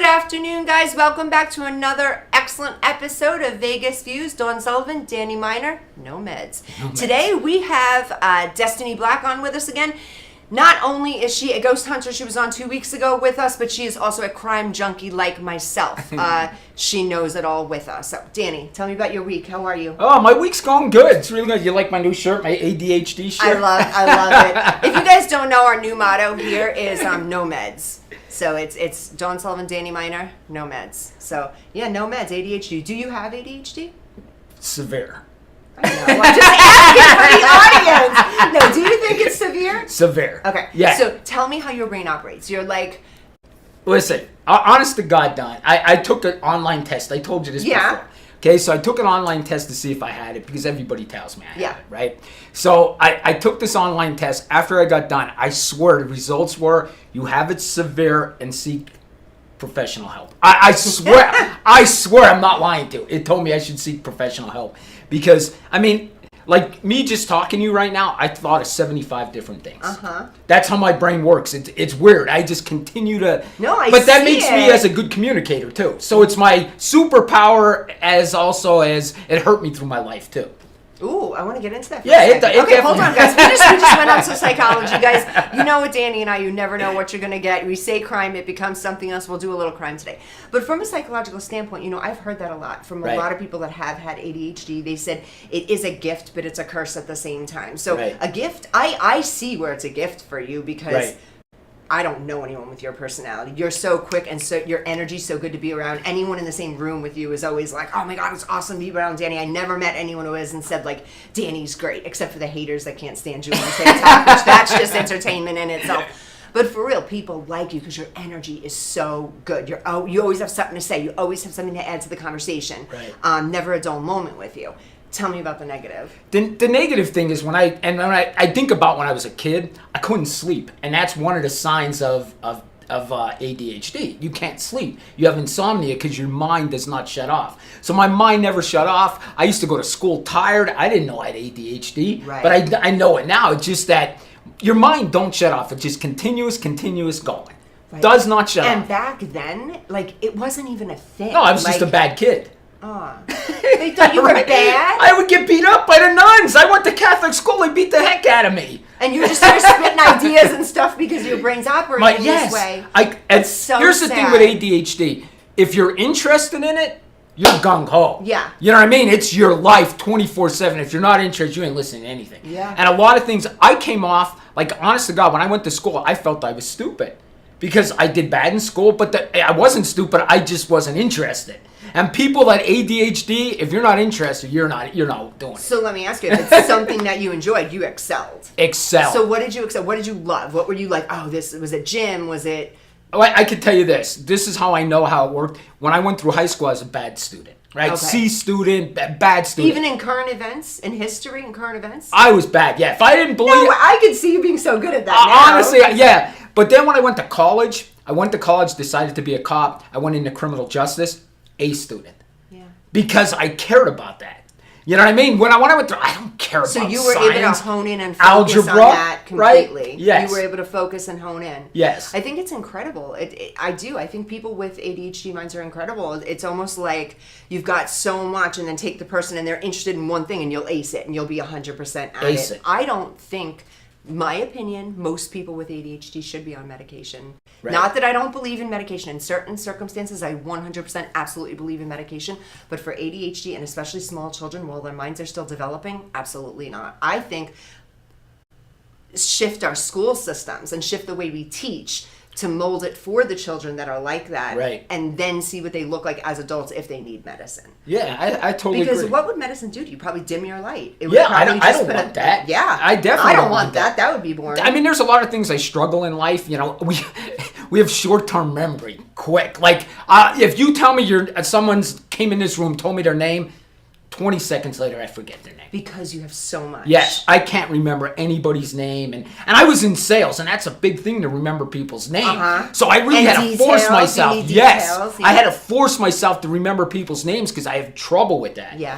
afternoon, guys. Welcome back to another excellent episode of Vegas Views. Dawn Sullivan, Danny Miner, no meds. Today we have Destiny Black on with us again. Not only is she a ghost hunter, she was on 2 weeks ago with us, but she is also a crime junkie like myself. She knows it all with us. So, Danny, tell me about your week. How are you? Oh, my week's going good. It's really good. You like my new shirt, my ADHD shirt? I love it. If you guys don't know, our new motto here is no meds. So it's Dawn Sullivan, Danny Miner, no meds. So, yeah, no meds, ADHD. Do you have ADHD? Severe. I know. I'm just asking for the audience. No, do you think it's severe? Severe. Okay. Yeah. So tell me how your brain operates. You're like... Listen, honest to God, Don, I took an online test. I told you this before. Okay, so I took an online test to see if I had it because everybody tells me I have it, right? So I took this online test. After I got done, I swear the results were you have it severe and seek professional help. I swear, I swear I'm not lying to you. It told me I should seek professional help because, I mean, like me just talking to you right now, I thought of 75 different things. That's how my brain works. It's weird. I just continue to... But that makes me as a good communicator too. So it's my superpower as also as it hurt me through my life too. Ooh, I want to get into that. Okay, hold on, guys. We just went on some psychology, guys. You know what, Danny and I, you never know what you're going to get. We say crime, it becomes something else. We'll do a little crime today. But from a psychological standpoint, you know, I've heard that a lot from a lot of people that have had ADHD. They said it is a gift, but it's a curse at the same time. So a gift, I see where it's a gift for you because... I don't know anyone with your personality. You're so quick and so your energy's so good to be around. Anyone in the same room with you is always like, oh my God, it's awesome to be around Danny. I never met anyone who has and said like, Danny's great, except for the haters that can't stand you when you say talk, which that's just entertainment in itself. But for real, people like you because your energy is so good. You always have something to say. You always have something to add to the conversation. Never a dull moment with you. Tell me about the negative. The negative thing is when I think about when I was a kid, I couldn't sleep, and that's one of the signs of ADHD. You can't sleep. You have insomnia because your mind does not shut off. So my mind never shut off. I used to go to school tired. I didn't know I had ADHD, but I know it now. It's just that your mind don't shut off. It's just continuous going. Does not shut off. And back then, like it wasn't even a thing. No, I was just a bad kid. They thought you were bad? I would get beat up by the nuns. I went to Catholic school. They beat the heck out of me. And you're just here spitting ideas and stuff because your brain's operating this way. Here's the thing with ADHD. If you're interested in it, you're gung-ho. Yeah. You know what I mean? It's your life 24/7. If you're not interested, you ain't listening to anything. Yeah. And a lot of things, I came off, like, honest to God, when I went to school, I felt I was stupid. Because I did bad in school, but I wasn't stupid. I just wasn't interested. And people that ADHD, if you're not interested, you're not doing it. So let me ask you, if it's something that you enjoyed, you excelled. So what did you excel? What did you love? What were you like, oh, this was it gym? Was it... Oh, I could tell you this. This is how I know how it worked. When I went through high school, I was a bad student. Right? C student, bad student. Even in current events, in history and current events? I was bad, yeah. If I didn't believe... No, I could see you being so good at that now. Honestly, yeah. But then when I went to college, decided to be a cop. I went into criminal justice, A student. Yeah. Because I cared about that. You know what I mean? When I went through, I don't care about science. So you were able to hone in and focus algebra, on that completely. Right? Yes. You were able to focus and hone in. Yes. I think it's incredible. I do. I think people with ADHD minds are incredible. It's almost like you've got so much and then take the person and they're interested in one thing and you'll ace it and you'll be 100% at it. I don't think... My opinion, most people with ADHD should be on medication. Not that I don't believe in medication. In certain circumstances, I 100% absolutely believe in medication. But for ADHD, and especially small children, while their minds are still developing, absolutely not. I think shift our school systems and shift the way we teach to mold it for the children that are like that, and then see what they look like as adults if they need medicine. Yeah, I totally agree. Because what would medicine do to you? Probably dim your light. I don't want that. Yeah, I definitely don't want that. That would be boring. I mean, there's a lot of things I struggle in life. You know, we have short-term memory. Quick, like if you tell me someone's came in this room, told me their name, 20 seconds later, I forget their name. Because you have so much. Yes, I can't remember anybody's name. And I was in sales, and that's a big thing to remember people's names. So I really had to force myself. Yes, I had to force myself to remember people's names because I have trouble with that. Yeah.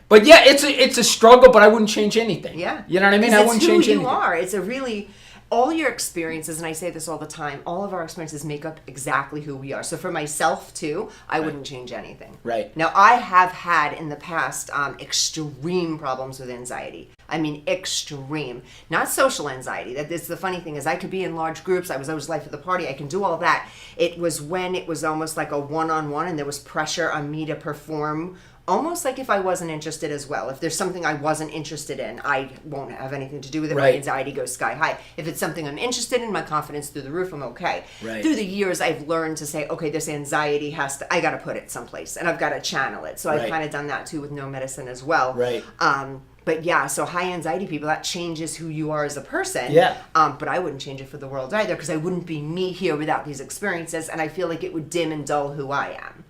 But yeah, it's a struggle, but I wouldn't change anything. Yeah. You know what I mean? I wouldn't change anything. It's who you are. It's a really... all your experiences, and I say this all the time, all of our experiences make up exactly who we are. So for myself too, I wouldn't change anything. Right. Now, I have had in the past extreme problems with anxiety. I mean, extreme. Not social anxiety. That is the funny thing is I could be in large groups. I was always life of the party. I can do all that. It was when it was almost like a one-on-one and there was pressure on me to perform almost like if I wasn't interested as well. If there's something I wasn't interested in, I won't have anything to do with it. Right. My anxiety goes sky high. If it's something I'm interested in, my confidence through the roof, I'm okay. Right. Through the years, I've learned to say, okay, this anxiety I got to put it someplace and I've got to channel it. So I've kind of done that too with no medicine as well. Right. But yeah, so high anxiety people, that changes who you are as a person. Yeah. But I wouldn't change it for the world either because I wouldn't be me here without these experiences. And I feel like it would dim and dull who I am.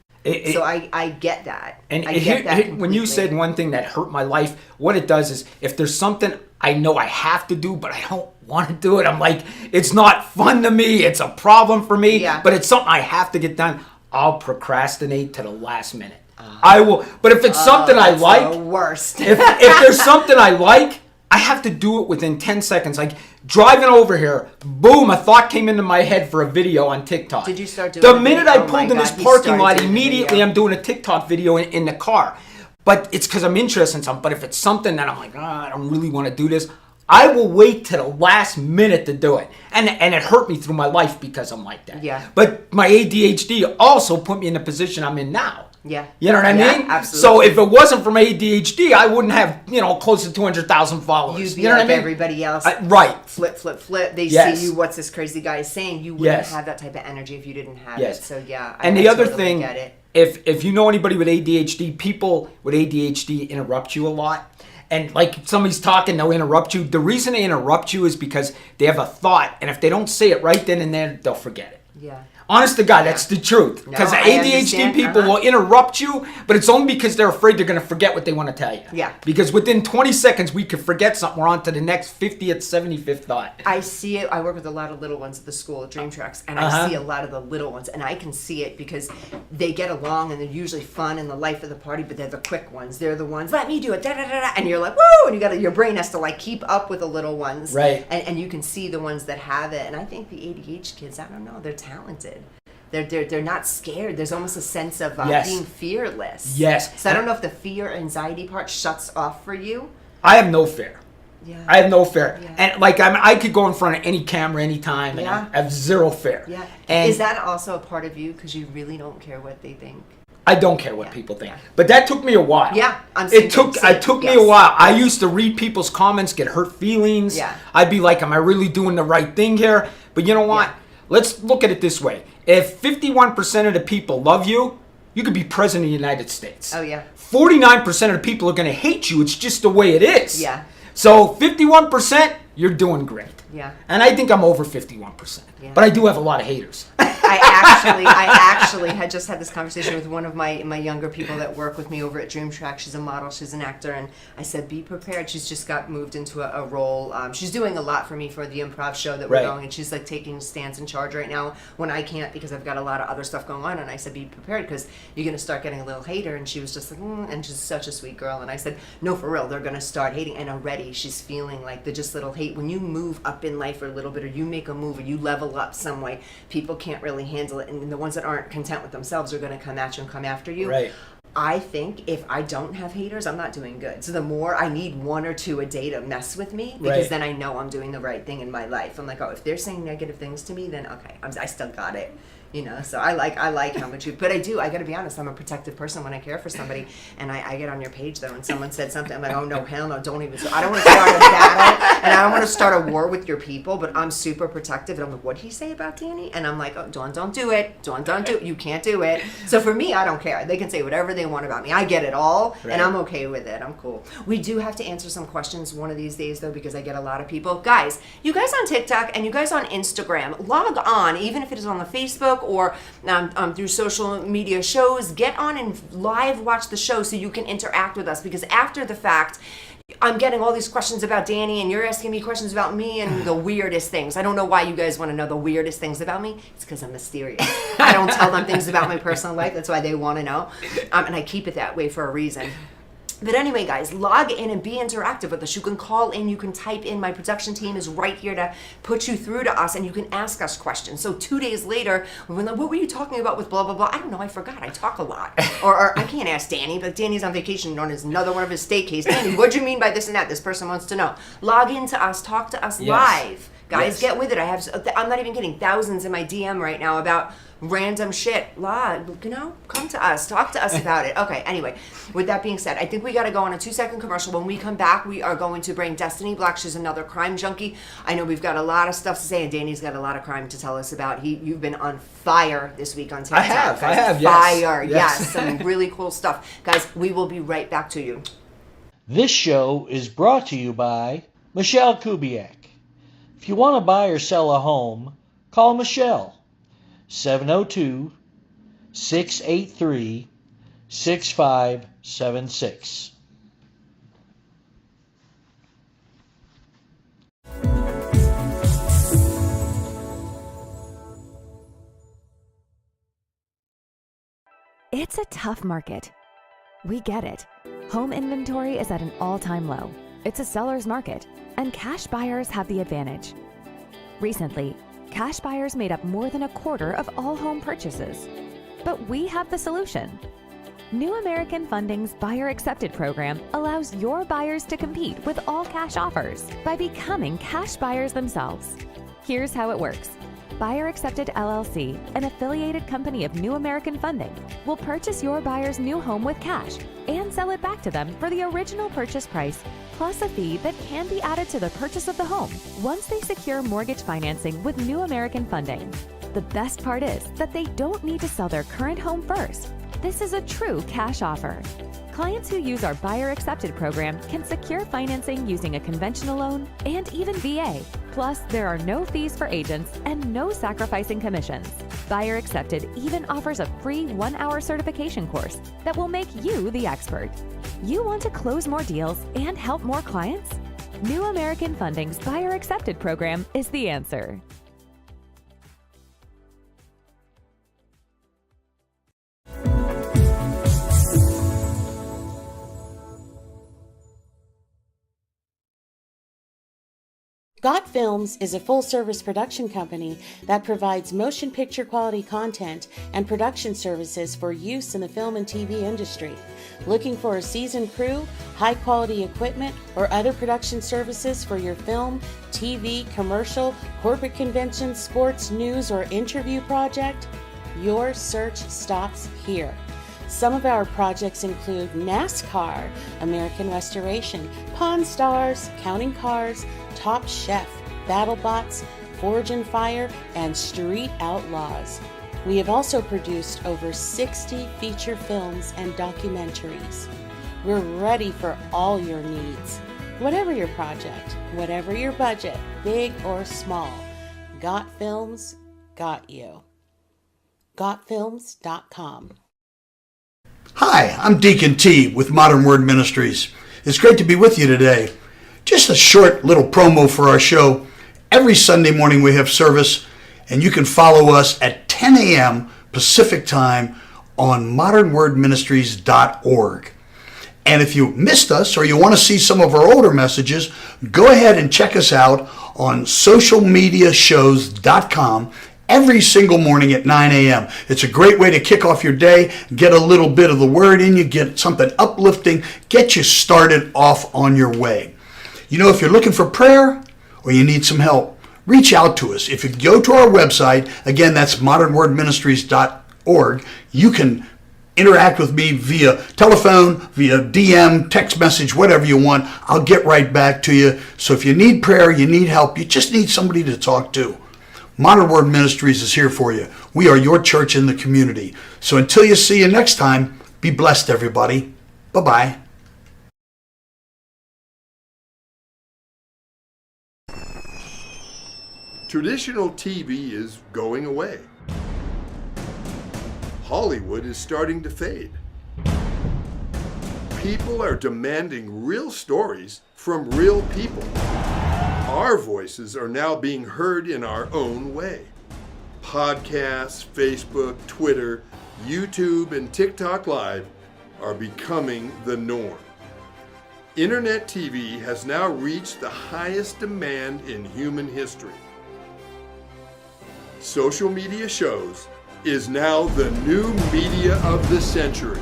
So I get that. And I get that when you said one thing that hurt my life, what it does is if there's something I know I have to do, but I don't want to do it, I'm like, it's not fun to me. It's a problem for me, but it's something I have to get done. I'll procrastinate to the last minute. I will. But if it's something I like, the worst. if there's something I like, I have to do it within 10 seconds. Like driving over here, boom, a thought came into my head for a video on TikTok. Did you start doing the minute I pulled in this parking lot, immediately I'm doing a TikTok video in the car. But it's because I'm interested in something. But if it's something that I'm like, I don't really want to do this, I will wait to the last minute to do it. And it hurt me through my life because I'm like that. Yeah. But my ADHD also put me in the position I'm in now. Yeah. You know what I mean? Absolutely. So if it wasn't for my ADHD, I wouldn't have, close to 200,000 followers. You'd be you know like what I mean? everybody else. Right. Flip. They Yes. see you, what's this crazy guy saying? You wouldn't have that type of energy if you didn't have it. So yeah. And the other totally thing, get it. if you know anybody with ADHD, people with ADHD interrupt you a lot. And like somebody's talking, they'll interrupt you. The reason they interrupt you is because they have a thought. And if they don't say it right then and there, they'll forget it. Yeah. Honest to God, that's the truth. Because ADHD people will interrupt you, but it's only because they're afraid they're going to forget what they want to tell you. Yeah. Because within 20 seconds, we could forget something. We're on to the next 50th, 75th thought. I see it. I work with a lot of little ones at the school at Dream Tracks, and I see a lot of the little ones, and I can see it because they get along, and they're usually fun and the life of the party, but they're the quick ones. They're the ones, let me do it, da-da-da-da, and you're like, woo, and your brain has to like keep up with the little ones. Right. And you can see the ones that have it, and I think the ADHD kids, I don't know, they're talented. They're not scared. There's almost a sense of being fearless. Yes. So I don't know if the fear anxiety part shuts off for you. I have no fear. Yeah. I have no fear. Yeah. And like I could go in front of any camera anytime and I have zero fear. Yeah. And is that also a part of you because you really don't care what they think? I don't care what people think. But that took me a while. Yeah. It took me a while. I used to read people's comments, get hurt feelings. Yeah. I'd be like, am I really doing the right thing here? But you know what? Yeah. Let's look at it this way. If 51% of the people love you, you could be president of the United States. Oh, yeah. 49% of the people are going to hate you. It's just the way it is. Yeah. So 51%, you're doing great. Yeah. And I think I'm over 51%. Yeah. But I do have a lot of haters. I actually had just had this conversation with one of my younger people that work with me over at Dream Track. She's a model, she's an actor, and I said, be prepared. She's just got moved into a role. She's doing a lot for me for the improv show that we're going, and she's like taking stands in charge right now when I can't because I've got a lot of other stuff going on. And I said, be prepared because you're going to start getting a little hater. And she was just like, and she's such a sweet girl. And I said, no, for real, they're going to start hating. And already she's feeling like they're just little hate. When you move up in life for a little bit, or you make a move, or you level up some way, people can't really handle it, and the ones that aren't content with themselves are going to come at you and come after you. Right. I think if I don't have haters, I'm not doing good. So the more I need one or two a day to mess with me, because then I know I'm doing the right thing in my life. I'm like, oh, if they're saying negative things to me, then okay, I still got it. So I like how much you, but I got to be honest, I'm a protective person when I care for somebody, and I get on your page though, and someone said something, I'm like, oh no, hell no, don't even, so I don't want to start a battle, and I don't want to start a war with your people, but I'm super protective, and I'm like, what'd he say about Danny? And I'm like, oh, Dawn, don't do it, Dawn, don't do it, you can't do it. So for me, I don't care, they can say whatever they want about me, I get it all, and I'm okay with it, I'm cool. We do have to answer some questions one of these days though, because I get a lot of people. Guys, you guys on TikTok, and you guys on Instagram, log on, even if it is on the Facebook, or through social media shows, get on and live watch the show so you can interact with us, because after the fact I'm getting all these questions about Danny and you're asking me questions about me and the weirdest things. I don't know why you guys want to know the weirdest things about me. It's because I'm mysterious. I don't tell them things about my personal life. That's why they want to know, and I keep it that way for a reason. But anyway, guys, log in and be interactive with us. You can call in, you can type in. My production team is right here to put you through to us, and you can ask us questions. So 2 days later, we're like, what were you talking about with blah, blah, blah? I don't know, I forgot. I talk a lot. or I can't ask Danny, but Danny's on vacation on another one of his staycays. Danny, what do you mean by this and that? This person wants to know. Log into us, talk to us live. Guys, get with it. I'm not even kidding, thousands in my DM right now about random shit. Come to us, talk to us about it. Okay, anyway, with that being said, I think we got to go on a 2-second commercial. When we come back, we are going to bring Destiny Black. She's another crime junkie. I know we've got a lot of stuff to say, and Danny's got a lot of crime to tell us about. You've been on fire this week on TikTok. I have, fire, yes. Some really cool stuff. Guys, we will be right back to you. This show is brought to you by Michelle Kubiak. If you want to buy or sell a home, call Michelle. 702-683-6576. It's a tough market. We get it. Home inventory is at an all-time low. It's a seller's market, and cash buyers have the advantage. Recently, cash buyers made up more than a quarter of all home purchases. But we have the solution. New American Funding's Buyer Accepted program allows your buyers to compete with all cash offers by becoming cash buyers themselves. Here's how it works. Buyer Accepted LLC, an affiliated company of New American Funding, will purchase your buyer's new home with cash and sell it back to them for the original purchase price, plus a fee that can be added to the purchase of the home once they secure mortgage financing with New American Funding. The best part is that they don't need to sell their current home first. This is a true cash offer. Clients who use our Buyer Accepted program can secure financing using a conventional loan and even VA. Plus, there are no fees for agents and no sacrificing commissions. Buyer Accepted even offers a free 1-hour certification course that will make you the expert. You want to close more deals and help more clients? New American Funding's Buyer Accepted program is the answer. Got Films is a full-service production company that provides motion picture quality content and production services for use in the film and TV industry. Looking for a seasoned crew, high-quality equipment, or other production services for your film, TV, commercial, corporate convention, sports, news, or interview project? Your search stops here. Some of our projects include NASCAR, American Restoration, Pawn Stars, Counting Cars, Top Chef, BattleBots, Forge and Fire, and Street Outlaws. We have also produced over 60 feature films and documentaries. We're ready for all your needs. Whatever your project, whatever your budget, big or small, Got Films got you. GotFilms.com. Hi, I'm Deacon T with Modern Word Ministries. It's great to be with you today. Just a short little promo for our show. Every Sunday morning we have service, and you can follow us at 10 a.m. Pacific Time on modernwordministries.org. And if you missed us or you want to see some of our older messages, go ahead and check us out on socialmediashows.com every single morning at 9 a.m. It's a great way to kick off your day, get a little bit of the word in you, get something uplifting, get you started off on your way. You know, if you're looking for prayer or you need some help, reach out to us. If you go to our website, again, that's modernwordministries.org, you can interact with me via telephone, via DM, text message, whatever you want. I'll get right back to you. So if you need prayer, you need help, you just need somebody to talk to, Modern Word Ministries is here for you. We are your church in the community. So until you see you next time, be blessed, everybody. Bye-bye. Traditional TV is going away. Hollywood is starting to fade. People are demanding real stories from real people. Our voices are now being heard in our own way. Podcasts, Facebook, Twitter, YouTube, and TikTok Live are becoming the norm. Internet TV has now reached the highest demand in human history. Social media shows is now the new media of the century.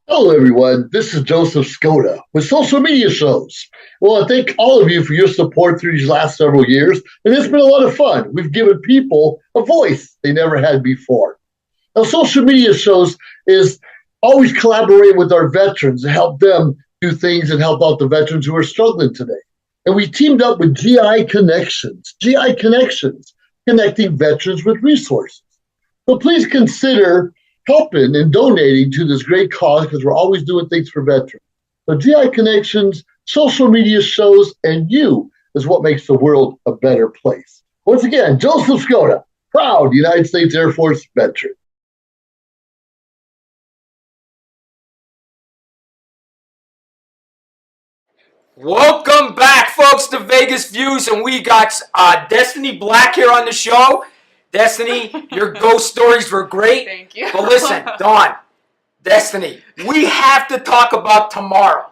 Hello, everyone. This is Joseph Skoda with Social Media Shows. Well, I thank all of you for your support through these last several years, and it's been a lot of fun. We've given people a voice they never had before. Now, Social Media Shows is always collaborating with our veterans to help them do things and help out the veterans who are struggling today. And we teamed up with GI Connections, connecting veterans with resources. So please consider helping and donating to this great cause, because we're always doing things for veterans. So GI Connections, Social Media Shows, and you is what makes the world a better place. Once again, Joseph Skoda, proud United States Air Force veteran. Welcome back, folks, to Vegas Views, and we got Destiny Black here on the show. Destiny, your ghost stories were great. Thank you. But listen, Dawn, Destiny, we have to talk about tomorrow.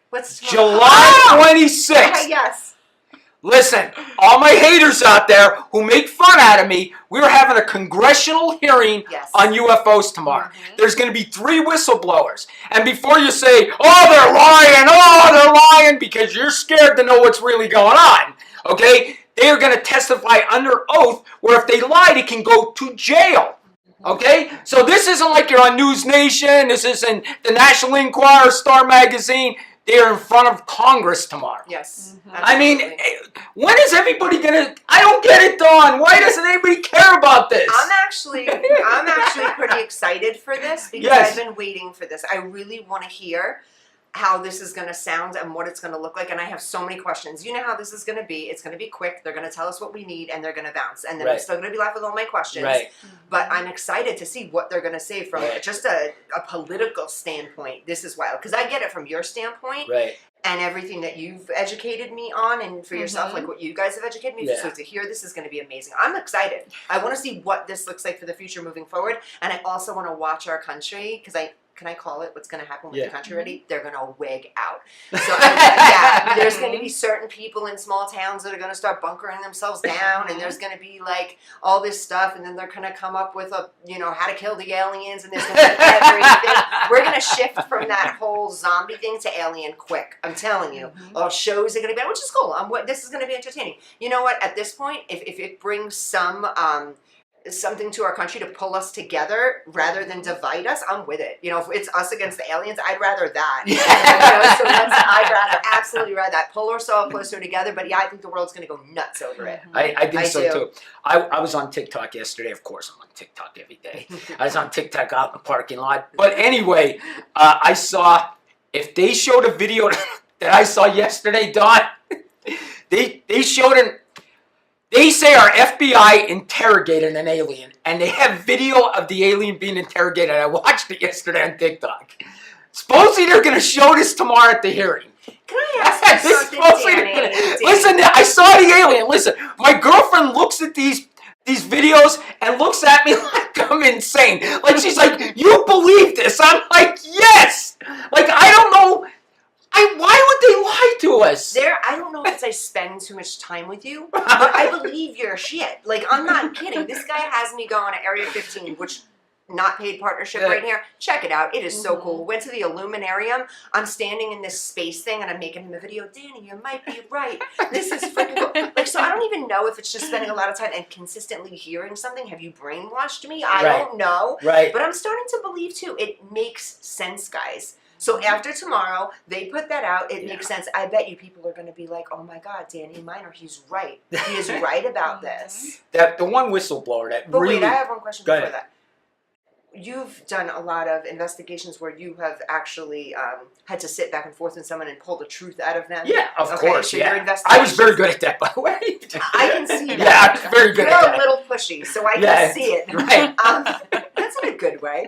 What's tomorrow? July 26th. Okay, yes. Listen, all my haters out there who make fun out of me, we're having a congressional hearing on UFOs tomorrow. There's going to be 3 whistleblowers. And before you say, oh, they're lying, because you're scared to know what's really going on, okay? They're going to testify under oath, where if they lie, they can go to jail. Okay? So this isn't like you're on News Nation. This isn't the National Enquirer, Star Magazine. They're in front of Congress tomorrow. Yes. I mean, when is everybody going to... I don't get it, Dawn. Why doesn't anybody care about this? I'm actually pretty excited for this, because I've been waiting for this. I really want to hear how this is going to sound and what it's going to look like, and I have so many questions. You know how this is going to be. It's going to be quick. They're going to tell us what we need, and they're going to bounce. And then I'm still going to be left with all my questions. But I'm excited to see what they're going to say from just a political standpoint. This is wild, because I get it from your standpoint. And everything that you've educated me on, and for yourself, like what you guys have educated me. So to hear this is going to be amazing. I'm excited. I want to see what this looks like for the future moving forward. And I also want to watch our country, because can I call it what's going to happen with the country already? They're going to wig out. So there's going to be certain people in small towns that are going to start bunkering themselves down, and there's going to be like all this stuff, and then they're going to come up with how to kill the aliens, and there's going to be everything. We're going to shift from that whole zombie thing to alien quick. I'm telling you. All shows are going to be, which is cool. This is going to be entertaining. You know what? At this point, if it brings something to our country to pull us together rather than divide us, I'm with it. If it's us against the aliens, I'd rather that. I'd absolutely rather that. Pull us all closer together. But I think the world's going to go nuts over it. I think so too. I was on TikTok yesterday. Of course, I'm on TikTok every day. I was on TikTok out in the parking lot. But anyway, I saw, if they showed a video that I saw yesterday, Dawn, they showed they say our FBI interrogated an alien, and they have video of the alien being interrogated. I watched it yesterday on TikTok. Supposedly they're going to show this tomorrow at the hearing. Can I ask you something, Danny? Listen, I saw the alien. Listen, my girlfriend looks at these videos and looks at me like I'm insane. Like, she's like, you believe this? I'm like, yes! Like, I don't know... why would they lie to us? I don't know if it's I spend too much time with you, but I believe your shit. Like, I'm not kidding. This guy has me going to Area 15, which, not paid partnership right here. Check it out. It is so cool. Went to the Illuminarium. I'm standing in this space thing, and I'm making him a video. Danny, you might be right. This is freaking cool. Like, so I don't even know if it's just spending a lot of time and consistently hearing something. Have you brainwashed me? I don't know. But I'm starting to believe, too. It makes sense, guys. So after tomorrow, they put that out. It makes sense. I bet you people are going to be like, oh my God, Danny Miner, he's right. He is right about this. The one whistleblower that But really... wait, I have one question before that. You've done a lot of investigations where you have actually had to sit back and forth with someone and pull the truth out of them. Yeah, of course. So your investigations... I was very good at that, by the way. I can see that. Yeah, I'm very good at that. You're a little pushy, so I can see it. Right. That's in a good way.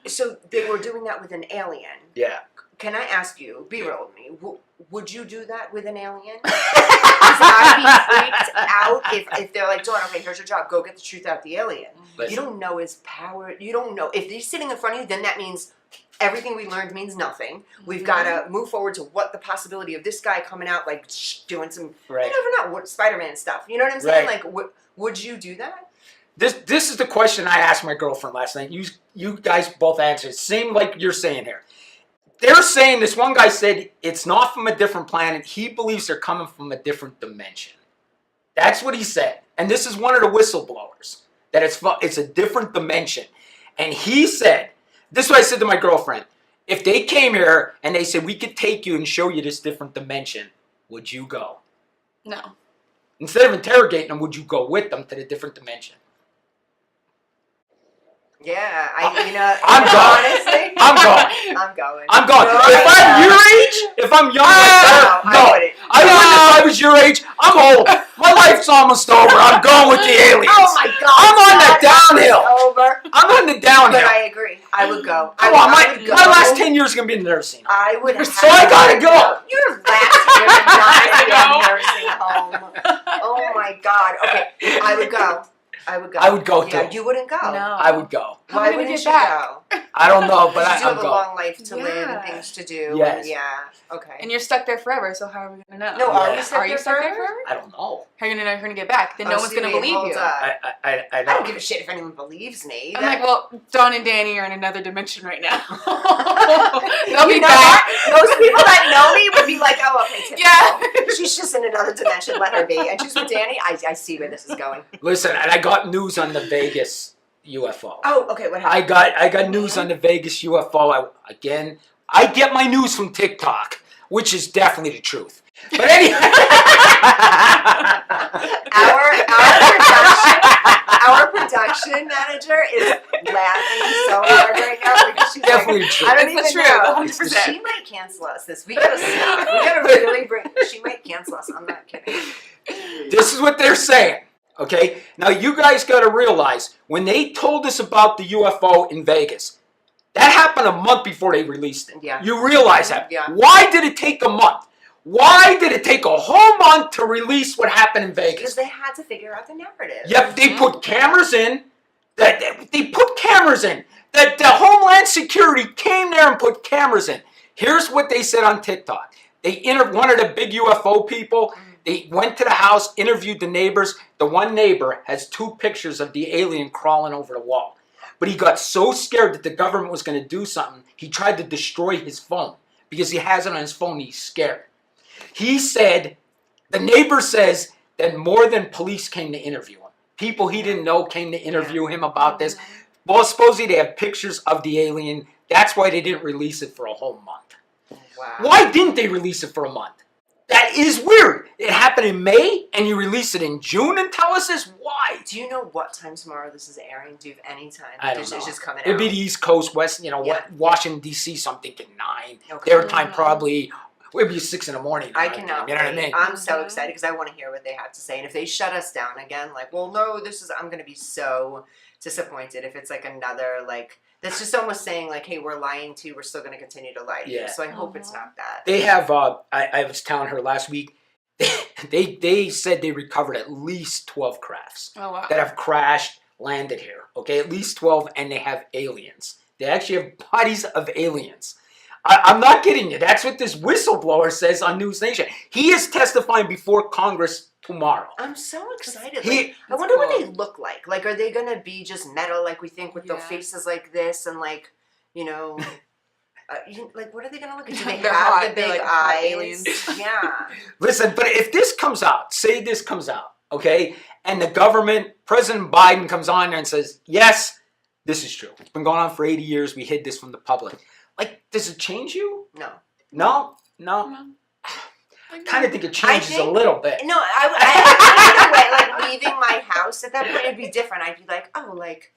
So they were doing that with an alien. Yeah. Can I ask you, be real with me, would you do that with an alien? Because I'd be freaked out if they're like, Dawn, okay, here's your job, go get the truth out the alien. Listen. You don't know his power. You don't know. If he's sitting in front of you, then that means everything we learned means nothing. We've got to move forward to what the possibility of this guy coming out, like, doing some, you never know, what Spider-Man stuff. You know what I'm saying? Like, would you do that? This is the question I asked my girlfriend last night. You guys both answered. Same like you're saying here. They're saying, this one guy said, it's not from a different planet. He believes they're coming from a different dimension. That's what he said. And this is one of the whistleblowers. That it's a different dimension. And he said, this is what I said to my girlfriend. If they came here and they said, we could take you and show you this different dimension, would you go? No. Instead of interrogating them, would you go with them to the different dimension? Yeah, I'm going. Honestly, I'm going. I'm going. I'm going. No, if I'm your age, if I'm young like that, I wouldn't. I wouldn't if I was your age. I'm old. My life's almost over. I'm going with the aliens. Oh my God! I'm on the downhill. Over. I'm on the downhill. But I agree. I would go. Come on, my last 10 years is gonna be in nursing. I would. So I gotta go. Your last year is not in a nursing home. Oh my God. Okay, I would go. I would go. I would go too. Yeah, you wouldn't go. No. I would go. Why wouldn't you go? I don't know, but you do I'm have a going. long life to live and things to do. Yes. Yeah. Okay. And you're stuck there forever, so how are we going to know? No, are we Yeah. stuck Are you there stuck there forever? forever? I don't know. How are you going to know you're going to get back? Then no one's going to believe you. I I know. don't give a shit if anyone believes me. I'm like, well, Dawn and Danny are in another dimension right now. They'll be you know back. what? Most people that know me would be like, oh, okay, typical. Yeah. She's just in another dimension, let her be. And she's with Danny, I see where this is going. Listen, and I got news on the Vegas UFO. Oh, okay, what happened? I got news on the Vegas UFO. I get my news from TikTok, which is definitely the truth. But anyway, our production manager is laughing so hard right now because she's definitely like, true. I don't It's even the know. truth, 100%. She might cancel us this. We gotta stop. We gotta really bring. She might cancel us. I'm not kidding. This is what they're saying. Okay, now you guys got to realize when they told us about the UFO in Vegas, that happened a month before they released it. Yeah. You realize that? Yeah. Why did it take a month? Why did it take a whole month to release what happened in Vegas? Because they had to figure out the narrative. Yep, they put cameras in. They put cameras in. The Homeland Security came there and put cameras in. Here's what they said on TikTok. They one of the big UFO people. They went to the house, interviewed the neighbors. The one neighbor has 2 pictures of the alien crawling over the wall. But he got so scared that the government was going to do something, he tried to destroy his phone. Because he has it on his phone, he's scared. He said, the neighbor says that more than police came to interview him. People he didn't know came to interview him about this. Well, supposedly they have pictures of the alien. That's why they didn't release it for a whole month. Wow. Why didn't they release it for a month? That is weird. It happened in May, and you release it in June and tell us this? Why? Do you know what time tomorrow this is airing? Do you have any time? I don't It's know. just coming out. It'd be the East Coast, West, Yeah. Washington, D.C., so I'm thinking 9. Okay. Their time probably, would be 6 in the morning. I our cannot. time, you know what I mean? I'm so excited because I want to hear what they have to say. And if they shut us down again, like, well, no, I'm going to be so disappointed if it's like another, like, that's just almost saying, like, hey, we're lying to you. We're still going to continue to lie to you. Yeah. So I hope it's not that. They have, I was telling her last week, they said they recovered at least 12 crafts Oh, wow. that have crashed, landed here. Okay, at least 12, and they have aliens. They actually have bodies of aliens. I'm not kidding you. That's what this whistleblower says on News Nation. He is testifying before Congress tomorrow. I'm so excited. He- Like, I wonder what they look like. Like, are they going to be just metal like we think with the Yeah. faces like this and, like, you know... like, what are they going to look like? Do they They're have hot. the They're, big like, hot eyes? aliens. Yeah. Listen, but if this comes out, say this comes out, okay, and the government, President Biden comes on there and says, yes, this is true. It's been going on for 80 years. We hid this from the public. Like, does it change you? No. No? I kind of think it changes a little bit. No, I in a way, like, leaving my house at that point, it'd be different. I'd be like, oh, like,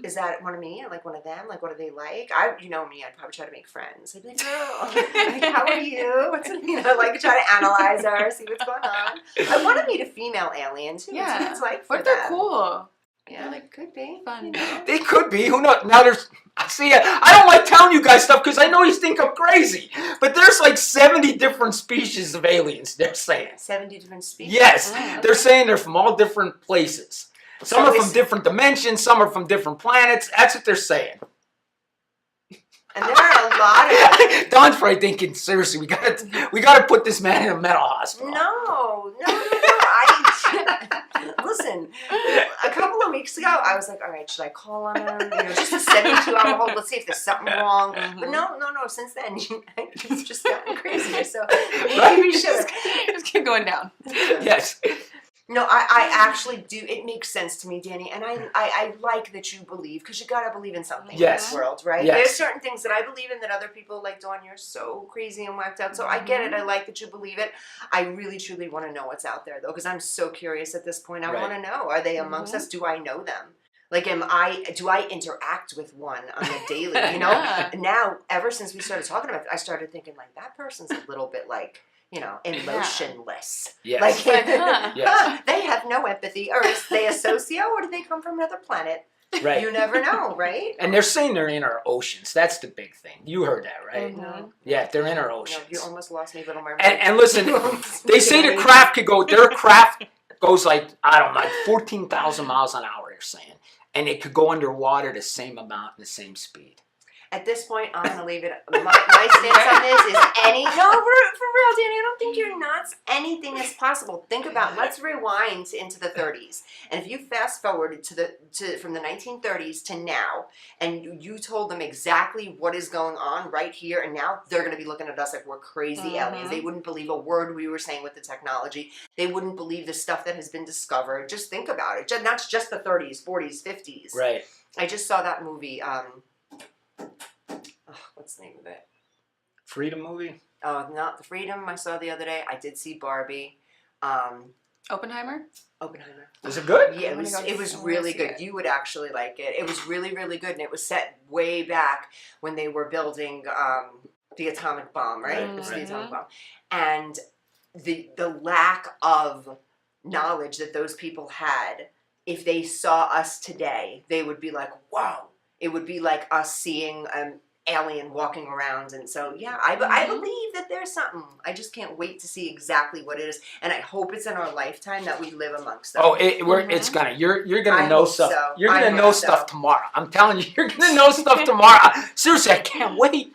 is that one of me? Like, one of them? Like, what are they like? You know me, I'd probably try to make friends. I'd be like, girl, like, how are you? Like, try to analyze her, see what's going on. I want to meet a female alien, too. Yeah. See what it's like for What if they're them. cool? Yeah, like, could be. Fun. You know? They could be. Who knows? Now See, I don't like telling you guys stuff because I know you think I'm crazy. But there's like 70 different species of aliens, they're saying. 70 different species? Yes. Oh. They're saying they're from all different places. Some are from different dimensions, some are from different planets. That's what they're saying. And there are a lot of Don's probably thinking, seriously, we gotta put this man in a mental hospital. No. Listen, a couple of weeks ago, I was like, all right, should I call on him? Just a 72-hour hold. Let's see if there's something wrong. But no. Since then, it's just gotten crazier. So maybe we should. Just keep going down. Yes. No, I actually do. It makes sense to me, Danny, and I like that you believe, because you gotta believe in something in this world, right? Yes. There's certain things that I believe in that other people, like Dawn, you're so crazy and whacked out. So I get it. I like that you believe it. I really, truly want to know what's out there, though, because I'm so curious at this point. I want to know: are they amongst us? Do I know them? Like, do I interact with one on a daily? Now, ever since we started talking about it, I started thinking like that person's a little bit like, emotionless. Yes. Like, Yes. they have no empathy. Or is they a socio, or do they come from another planet? Right. You never know, right? And they're saying they're in our oceans. That's the big thing. You heard that, right? Mm-hmm. Yeah, they're in our No, oceans. you almost lost me, Little Mermaid. And listen, they say the craft their craft goes like, I don't know, like 14,000 miles an hour, they're saying. And it could go underwater the same amount and the same speed. At this point, I'm going to leave it. My stance on this is for real, Danny, I don't think you're nuts. Anything is possible. Think about, let's rewind into the 30s. And if you fast forward from the 1930s to now, and you told them exactly what is going on right here and now, they're going to be looking at us like we're crazy aliens. They wouldn't believe a word we were saying with the technology. They wouldn't believe the stuff that has been discovered. Just think about it. Not just the 30s, 40s, 50s. Right. I just saw that movie, what's the name of it? Freedom movie? Oh, not the Freedom I saw the other day. I did see Barbie. Oppenheimer? Is it good? Yeah, it was really good. You would actually like it. It was really, really good, and it was set way back when they were building the atomic bomb, right? It was the atomic bomb. And the lack of knowledge that those people had, if they saw us today, they would be like, wow. It would be like us seeing an alien walking around. And so, yeah, I believe that there's something. I just can't wait to see exactly what it is. And I hope it's in our lifetime that we live amongst them. Oh, it's gonna. You're gonna know stuff. So. You're gonna know stuff tomorrow. I'm telling you, you're gonna know stuff tomorrow. Seriously, I can't wait.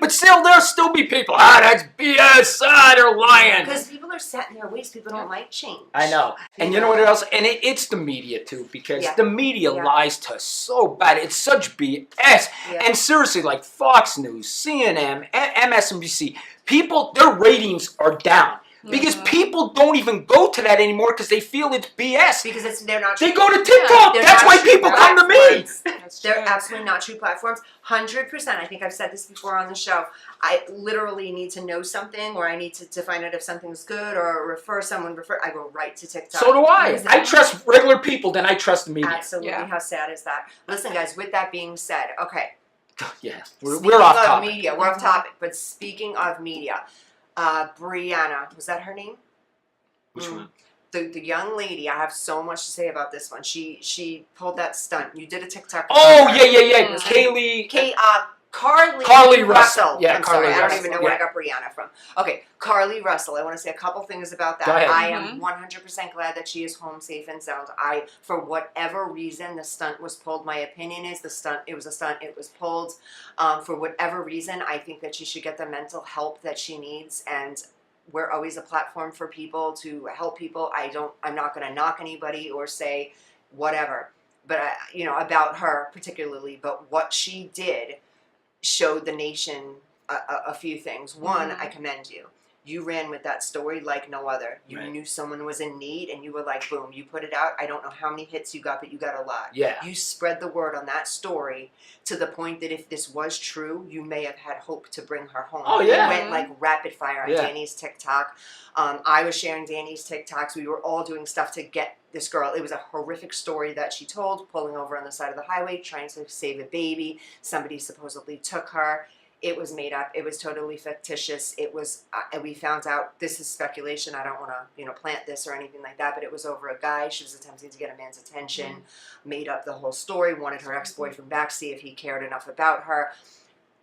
But still, there'll still be people. That's BS. They're lying. Because people are set in their ways. People don't like change. I know. And you know what else? And it's the media too, because the media lies to us so bad. It's such BS. Yeah. And seriously, like Fox News, CNN, MSNBC, people, their ratings are down. Because people don't even go to that anymore because they feel it's BS. Because they're not. They go to TikTok. That's why people come to me. They're absolutely not true platforms. 100%. I think I've said this before on the show. I literally need to know something, or I need to find out if something's good, or I go right to TikTok. So do I. I trust regular people than I trust the media. Absolutely. Yeah. How sad is that? Listen, guys. With that being said, okay. Yeah, we're off topic. Media, we're off topic. But speaking of media. Brianna, was that her name? Which one? The young lady. I have so much to say about this one. She pulled that stunt. You did a TikTok. Oh yeah. Kaylee. Carly Russell. Yeah, I'm Carly sorry, Russell. I don't even know where I got Brianna from. Okay, Carly Russell. I want to say a couple things about that. Go ahead. I am 100% glad that she is home safe and sound. For whatever reason, the stunt was pulled. My opinion is it was a stunt. It was pulled. For whatever reason, I think that she should get the mental help that she needs, and we're always a platform for people to help people. I'm not going to knock anybody or say whatever, but about her particularly. But what she did showed the nation a few things. One, I commend you. You ran with that story like no other. You knew someone was in need, and you were like, boom, you put it out. I don't know how many hits you got, but you got a lot. Yeah. You spread the word on that story to the point that if this was true, you may have had hope to bring her home. Oh, yeah. You went like rapid fire on Danny's TikTok. I was sharing Danny's TikToks. We were all doing stuff to get this girl. It was a horrific story that she told, pulling over on the side of the highway, trying to save a baby. Somebody supposedly took her. It was made up. It was totally fictitious. It was, we found out, this is speculation. I don't want to, plant this or anything like that, but it was over a guy. She was attempting to get a man's attention, made up the whole story, wanted her ex-boyfriend back, see if he cared enough about her.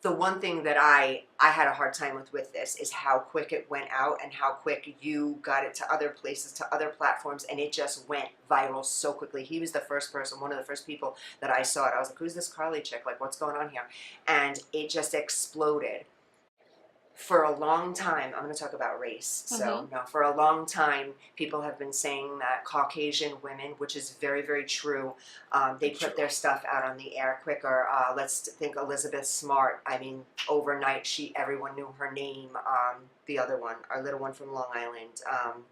The one thing that I had a hard time with this is how quick it went out and how quick you got it to other places, to other platforms, and it just went viral so quickly. He was the first person, one of the first people that I saw it. I was like, who's this Carly chick? Like, what's going on here? And it just exploded. For a long time, I'm going to talk about race. So, for a long time, people have been saying that Caucasian women, which is very, very true, they put their stuff out on the air quicker. Let's think Elizabeth Smart. I mean, overnight, everyone knew her name. The other one, our little one from Long Island.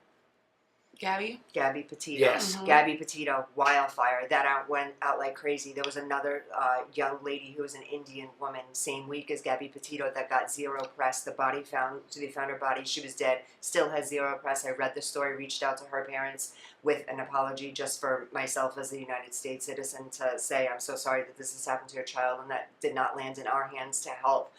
Gabby Petito. Yes. Gabby Petito, wildfire. That went out like crazy. There was another young lady who was an Indian woman, same week as Gabby Petito, that got zero press. They found her body. She was dead. Still has zero press. I read the story, reached out to her parents with an apology just for myself as a United States citizen to say, I'm so sorry that this has happened to your child and that did not land in our hands to help.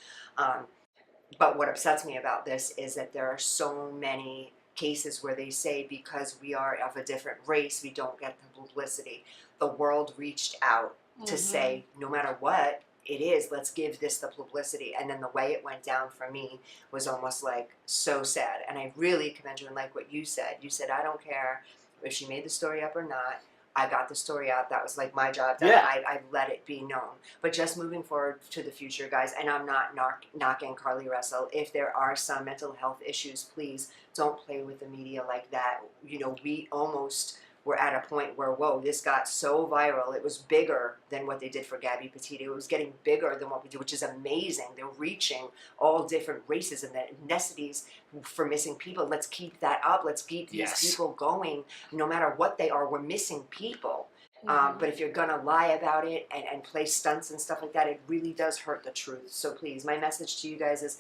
But what upsets me about this is that there are so many cases where they say because we are of a different race, we don't get the publicity. The world reached out to say, no matter what it is, let's give this the publicity. And then the way it went down for me was almost like so sad. And I really commend you and like what you said. You said, I don't care if she made the story up or not. I got the story out. That was like my job done. Yeah. I let it be known. But just moving forward to the future, guys, and I'm not knocking Carly Russell. If there are some mental health issues, please don't play with the media like that. We almost were at a point where, whoa, this got so viral. It was bigger than what they did for Gabby Petito. It was getting bigger than what we did, which is amazing. They're reaching all different races and the ethnicities for missing people. Let's keep that up. Let's keep these people going. No matter what they are, we're missing people. But if you're going to lie about it and play stunts and stuff like that, it really does hurt the truth. So please, my message to you guys is,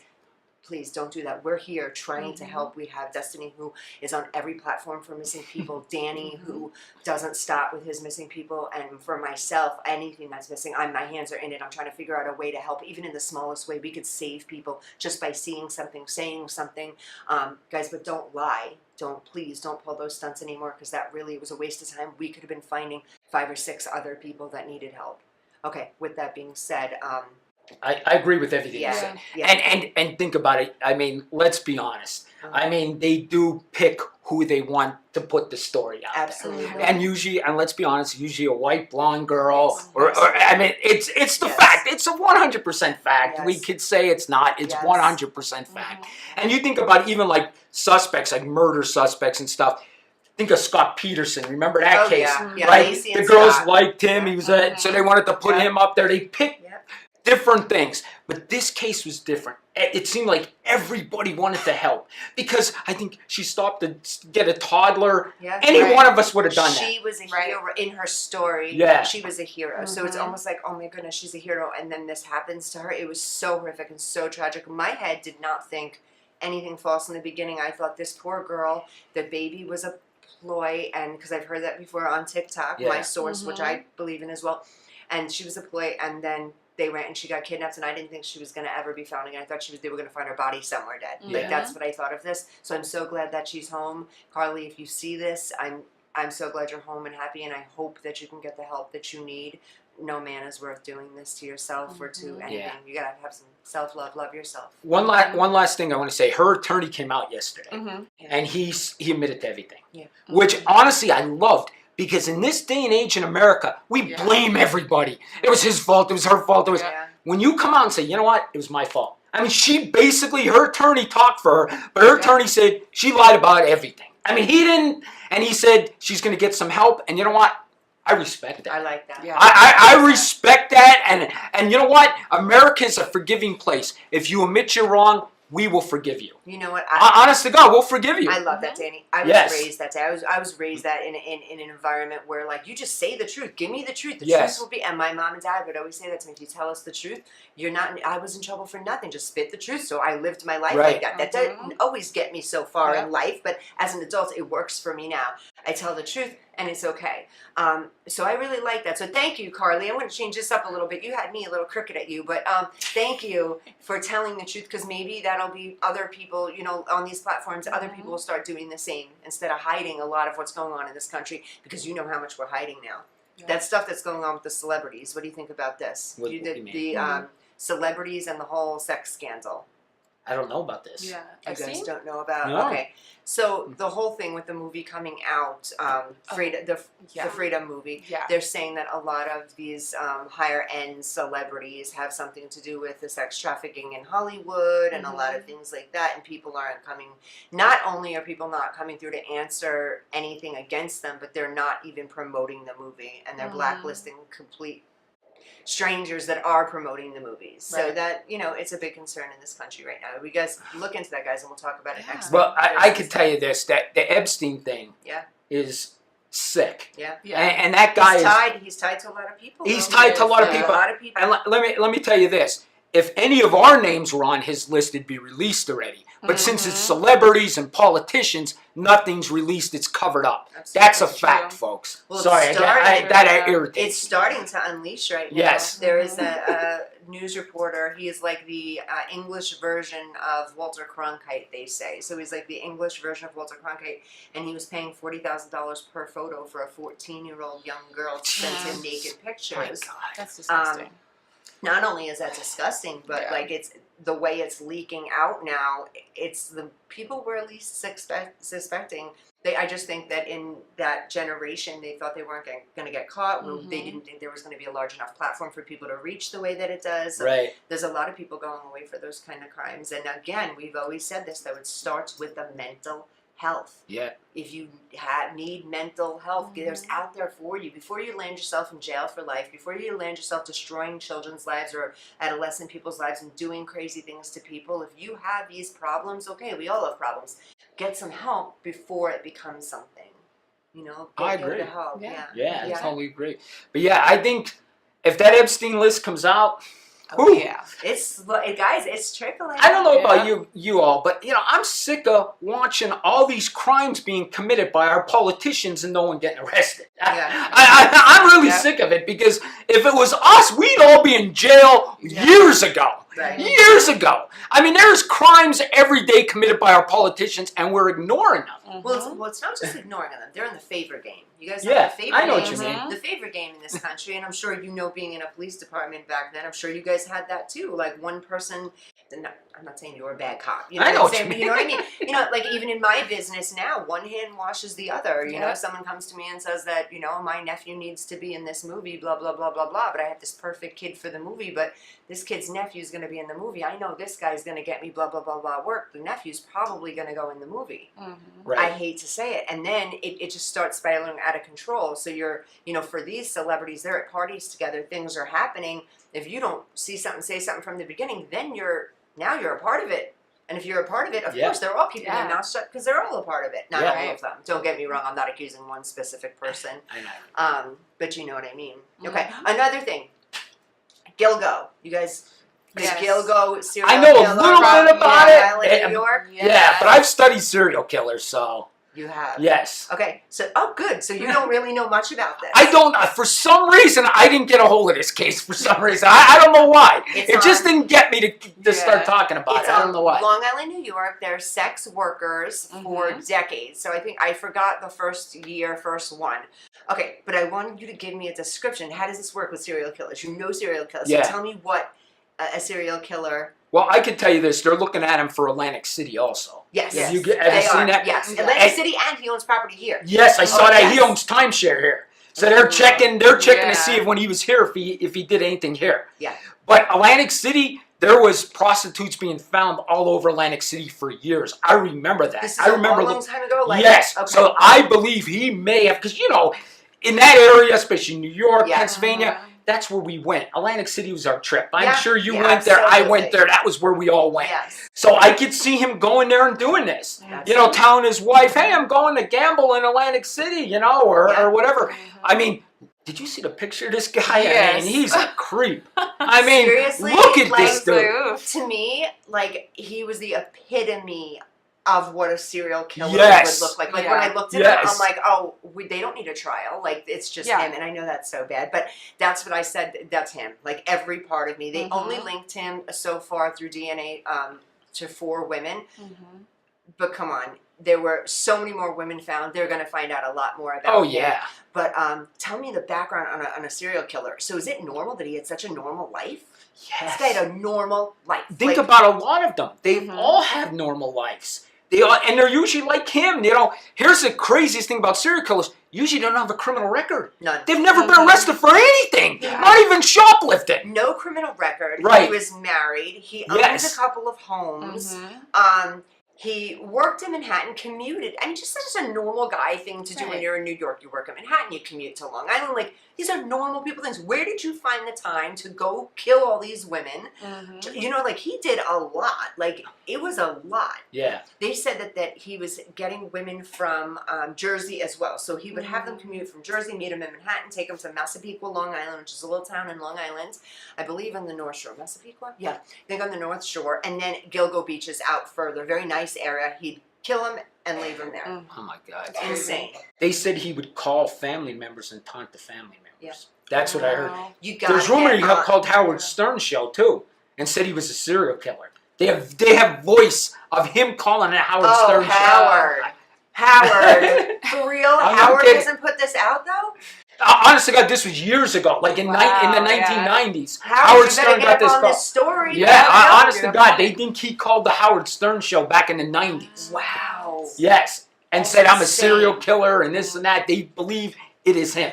please don't do that. We're here trying to help. We have Destiny, who is on every platform for missing people. Danny, who doesn't stop with his missing people. And for myself, anything that's missing, my hands are in it. I'm trying to figure out a way to help, even in the smallest way. We could save people just by seeing something, saying something. Guys, but don't lie. Please don't pull those stunts anymore, because that really was a waste of time. We could have been finding 5 or 6 other people that needed help. Okay, with that being said, I agree with everything you said. Yeah. And think about it. I mean, let's be honest. I mean, they do pick who they want to put the story out. Absolutely. There. And usually, and let's be honest, usually a white blonde girl, or I mean, it's the fact. It's a 100% fact. We could say it's not. It's 100% fact. And you think about even like suspects, like murder suspects and stuff. Think of Scott Peterson. Remember that case? Yeah. Right? The girls liked him. He was so they wanted to put him up there. They picked different things. But this case was different. It seemed like everybody wanted to help, because I think she stopped to get a toddler. Any one of us would have done that. She was a hero in her story. Yeah. She was a hero. So it's almost like, oh my goodness, she's a hero. And then this happens to her. It was so horrific and so tragic. My head did not think anything false in the beginning. I thought this poor girl, the baby was a ploy, and because I've heard that before on TikTok, my source, which I believe in as well, and she was a ploy, and then they went and she got kidnapped, and I didn't think she was going to ever be found again. I thought they were going to find her body somewhere dead. Like, that's what I thought of this. So I'm so glad that she's home. Carly, if you see this, I'm so glad you're home and happy, and I hope that you can get the help that you need. No man is worth doing this to yourself or to anything. You got to have some self-love. Love yourself. One last thing I want to say. Her attorney came out yesterday, and he admitted to everything, which honestly I loved. Because in this day and age in America, we blame everybody. It was his fault. It was her fault. It was when you come out and say, you know what, it was my fault. I mean, she basically, her attorney talked for her, but her attorney said she lied about everything. I mean, he didn't, and he said she's going to get some help. And you know what? I respect that. I like that. Yeah. I respect that. And you know what? America is a forgiving place. If you admit you're wrong, we will forgive you. You know what? Honest to God, we'll forgive you. I love that, Danny. I was raised that day. I was raised that in an environment where, like, you just say the truth. Give me the truth. The truth will be. And my mom and dad would always say that to me. If you tell us the truth, you're not. I was in trouble for nothing. Just spit the truth. So I lived my life like that. That doesn't always get me so far in life, but as an adult, it works for me now. I tell the truth, and it's okay. So I really like that. So thank you, Carly. I'm going to change this up a little bit. You had me a little crooked at you, but thank you for telling the truth, because maybe that'll be other people, you know, on these platforms, other people will start doing the same instead of hiding a lot of what's going on in this country, because you know how much we're hiding now. Yeah. That stuff that's going on with the celebrities. What do you think about this? What do you mean? Celebrities and the whole sex scandal. I don't know about this. Yeah. You guys don't know about? No. Okay. So the whole thing with the movie coming out, the Freedom movie, they're saying that a lot of these higher end celebrities have something to do with the sex trafficking in Hollywood and a lot of things like that, and people aren't coming. Not only are people not coming through to answer anything against them, but they're not even promoting the movie, and they're blacklisting complete strangers that are promoting the movies. So that, you know, it's a big concern in this country right now. We guys look into that, guys, and we'll talk about it next week. Well, I could tell you this, that the Epstein thing is sick. Yeah. And that guy he's tied to a lot of people. He's tied to a lot of people. And let me tell you this. If any of our names were on his list, it'd be released already. But since it's celebrities and politicians, nothing's released. It's covered up. That's a fact, folks. Well, sorry, that irritates. It's starting to unleash right now. Yes. There is a news reporter. He is like the English version of Walter Cronkite, they say. So he's like the English version of Walter Cronkite, and he was paying $40,000 per photo for a 14-year-old young girl to send him naked pictures. My God. That's disgusting. Not only is that disgusting, but like it's the way it's leaking out now. It's the people were at least suspecting. I just think that in that generation, they thought they weren't going to get caught. They didn't think there was going to be a large enough platform for people to reach the way that it does. So there's a lot of people going away for those kind of crimes. And again, we've always said this, though, it starts with the mental health. Yeah. If you need mental health, there's out there for you. Before you land yourself in jail for life, before you land yourself destroying children's lives or adolescent people's lives and doing crazy things to people, if you have these problems, okay, we all have problems. Get some help before it becomes something. You know, I agree. Get help. Yeah, I totally agree. But yeah, I think if that Epstein list comes out, it's trickling. I don't know about you all, but you know, I'm sick of watching all these crimes being committed by our politicians and no one getting arrested. I'm really sick of it, because if it was us, we'd all be in jail years ago. Years ago. I mean, there's crimes every day committed by our politicians, and we're ignoring them. Well, it's not just ignoring them. They're in the favor game. You guys know the favor game. I know what you mean. The favor game in this country, and I'm sure you know, being in a police department back then, I'm sure you guys had that too. Like one person, I'm not saying you're a bad cop. You know what I'm saying? But you know what I mean? You know, like even in my business now, one hand washes the other. You know, if someone comes to me and says that, you know, my nephew needs to be in this movie, blah, blah, blah, blah, blah, but I have this perfect kid for the movie, but this kid's nephew is going to be in the movie. I know this guy's going to get me blah, blah, blah, blah work. The nephew's probably going to go in the movie. I hate to say it. And then it just starts spiraling out of control. So you're, you know, for these celebrities, they're at parties together, things are happening. If you don't see something, say something from the beginning, then you're a part of it. And if you're a part of it, of course, they're all keeping their mouth shut because they're all a part of it. Not all of them. Don't get me wrong. I'm not accusing one specific person. I know. But you know what I mean. Okay. Another thing. Gilgo. You guys, Gilgo serial killer. I know a little bit about it. New York. Yeah, but I've studied serial killers, so. You have? Yes. Okay, so, good. So you don't really know much about this. I don't, for some reason, I didn't get a hold of this case for some reason. I don't know why. It just didn't get me to start talking about it. I don't know why. Long Island, New York, they're sex workers for decades. So I forgot the first one. Okay, but I wanted you to give me a description. How does this work with serial killers? You know serial killers. So tell me what a serial killer... Well, I can tell you this. They're looking at him for Atlantic City also. Yes. Have you seen that? Yes. Atlantic City, and he owns property here. Yes, I saw that. Yes. He owns timeshare here. So they're checking to see if when he was here, if he did anything here. Yeah. But Atlantic City, there was prostitutes being found all over Atlantic City for years. I remember that. This is a long time ago? Yes. Okay. So I believe he may have, because, you know, in that area, especially New York, Pennsylvania, that's where we went. Atlantic City was our trip. I'm sure you went there. Absolutely. I went there. That was where we all went. Yes. So I could see him going there and doing this. Absolutely. You know, telling his wife, hey, I'm going to gamble in Atlantic City, you know, or whatever. I mean, did you see the picture of this guy? Yes. I mean, he's a creep. I mean, seriously, look at this dude. To me, like, he was the epitome of what a serial killer Yes. would look like. Like Yeah. when I looked at Yes. it, I'm like, oh, they don't need a trial. Like it's just Yeah. him, and I know that's so bad, but that's what I said. That's him. Like every part of me. They only linked him so far through DNA to 4 women, but come on. There were so many more women found. They're going to find out a lot more about him. yeah. But tell me the background on a serial killer. So is it normal that he had such a normal life? Yes. This guy had a normal life. Think Like, about a lot of them. They all have normal lives. They all, and they're usually like him. You know, here's the craziest thing about serial killers. Usually don't have a criminal record. None. They've never been arrested for anything. Yeah. Not even shoplifting. No criminal record. Right. He was married. He owned Yes. a couple of homes. He worked in Manhattan, commuted. I mean, just a normal guy thing to do when you're in New York. You work in Manhattan, you commute to Long Island. Like, these are normal people things. Where did you find the time to go kill all these women? You know, like, he did a lot. Like, it was a lot. Yeah. They said that he was getting women from Jersey as well. So he would have them commute from Jersey, meet them in Manhattan, take them to Massapequa, Long Island, which is a little town in Long Island. I believe on the North Shore. Massapequa? Yeah. I think on the North Shore. And then Gilgo Beach is out further. Very nice area. He'd kill them and leave them there. Oh my God. It's insane. They said he would call family members and taunt the family members. Yeah. That's what I heard. You got There's rumor he called Howard Stern show too, and said he was a serial killer. They have voice of him calling a Howard Stern Howard. show. Howard. For real? I'm not Howard kidding. doesn't put this out though? Honestly, God, this was years ago, like in the 1990s. Howard Stern got this call. This story. Yeah, honest to God, they think he called the Howard Stern show back in the 90s. Wow. Yes, and That's said I'm a insane. serial killer and this and that. They believe it is him.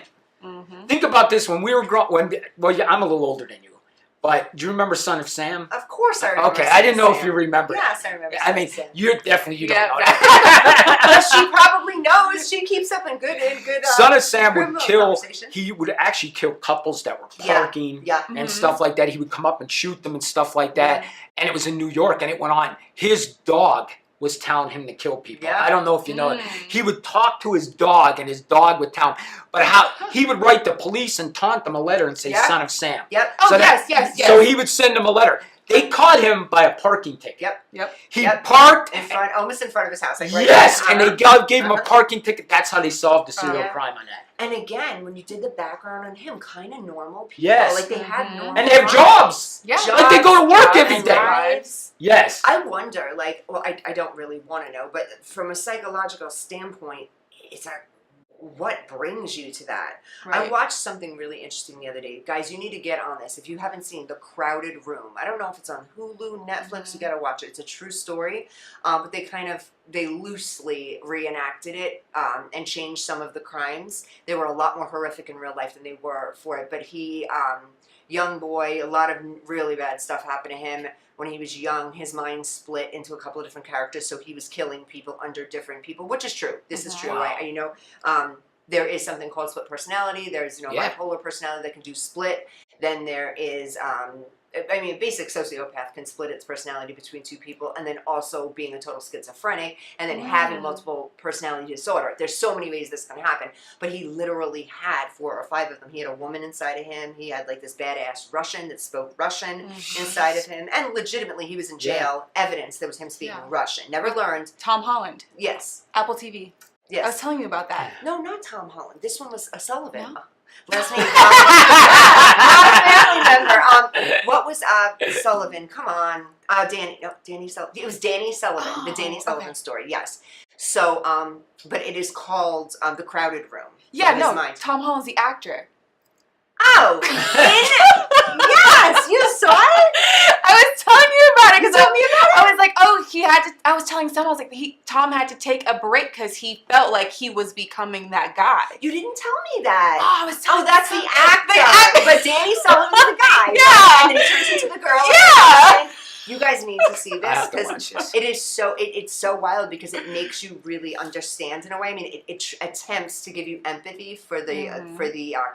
Think about this: when we were growing, well, yeah, I'm a little older than you, but do you remember Son of Sam? Of course I remember. Okay, Son I didn't of know Sam. if you remember. Yes, I remember. I mean, you don't know But that. she probably knows. She keeps up in good. Son of Sam would criminal kill. conversation. He would actually kill couples that were Yeah, parking yeah. and stuff like that. He would come up and shoot them and stuff like that. And it was in New York, and it went on. His dog was telling him to kill people. Yeah. I don't know if you know it. He would talk to his dog, and his dog would tell him. But how he would write the police and taunt them a letter and say, Yeah. "Son of Sam." Yep. So that- So he would send them a letter. They caught him by a parking ticket. Yep. He parked in front, almost in front of his house. Like right yes, there. and they gave him a parking ticket. That's how they solved the serial crime on that. And again, when you did the background on him, kind of normal people. Yes. Like they had normal And they have lives. jobs. Yeah. Like they go to work Jobs, every day. lives. Yes. I wonder, like, well, I don't really want to know, but from a psychological standpoint, it's a what brings you to that? I Right. watched something really interesting the other day. Guys, you need to get on this. If you haven't seen The Crowded Room, I don't know if it's on Hulu, Netflix, you got to watch it. It's a true story, but they loosely reenacted it and changed some of the crimes. They were a lot more horrific in real life than they were for it, but he, young boy, a lot of really bad stuff happened to him. When he was young, his mind split into a couple of different characters, so he was killing people under different people, which is true. This is true, right? You know, there is something called split personality. There's, bipolar personality that can do split. Then there is, I mean, a basic sociopath can split its personality between two people, and then also being a total schizophrenic, and then having multiple personality disorder. There's so many ways this can happen, but he literally had 4 or 5 of them. He had a woman inside of him. He had like this badass Russian that spoke Russian inside of him, and legitimately he was in jail. Evidence that was him speaking Russian. Never learned. Tom Holland. Yes. Apple TV. Yes. I was telling you about that. No, not Tom Holland. This one was Sullivan. No? Last name, not a family member. What was Sullivan? Come on, Danny Sullivan. It was Danny Sullivan, the DannySullivan story. Yes. So, but it is called The Crowded Room. Yeah, no, Tom Holland's the actor. Oh, yes, you saw it. I was telling you about it because Tell me about it. I was like, oh, he had to. I was telling someone, I was like, Tom had to take a break because he felt like he was becoming that guy. You didn't tell me that. Oh, I was telling. that's the actor. But Danny Sullivan's the guy. Yeah. And then he turns into the girl. Yeah. You guys need to see this because it is so it's so wild because it makes you really understand in a way. I mean, it attempts to give you empathy for the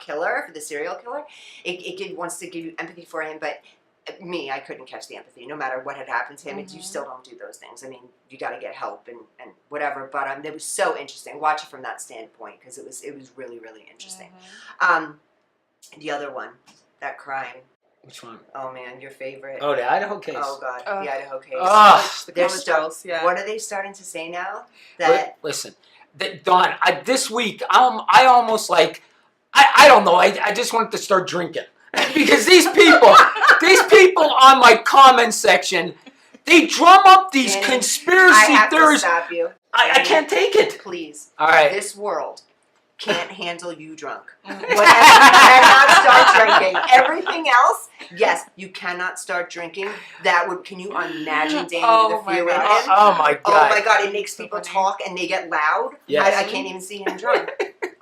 killer, for the serial killer. It wants to give you empathy for him, but me, I couldn't catch the empathy. No matter what had happened to him, you still don't do those things. I mean, you got to get help and whatever. But it was so interesting. Watch it from that standpoint because it was really really interesting. The other one, that crime. Which one? Oh man, your favorite. Oh, the Idaho case. Oh god, the Idaho case. Oh, They're what are they starting to say now? That listen, Dawn, this week I almost like I don't know. I just wanted to start drinking because these people on my comment section, they drum up these Danny, conspiracy I have theories. To stop you. I can't take it. Please. All right. This world can't handle you drunk. Whatever, you cannot start drinking. Everything else, yes, you cannot start drinking. Can you imagine Danny the fear in him? Oh my god. Oh my god, it makes people talk and they get loud. Yes. I can't even see him drunk.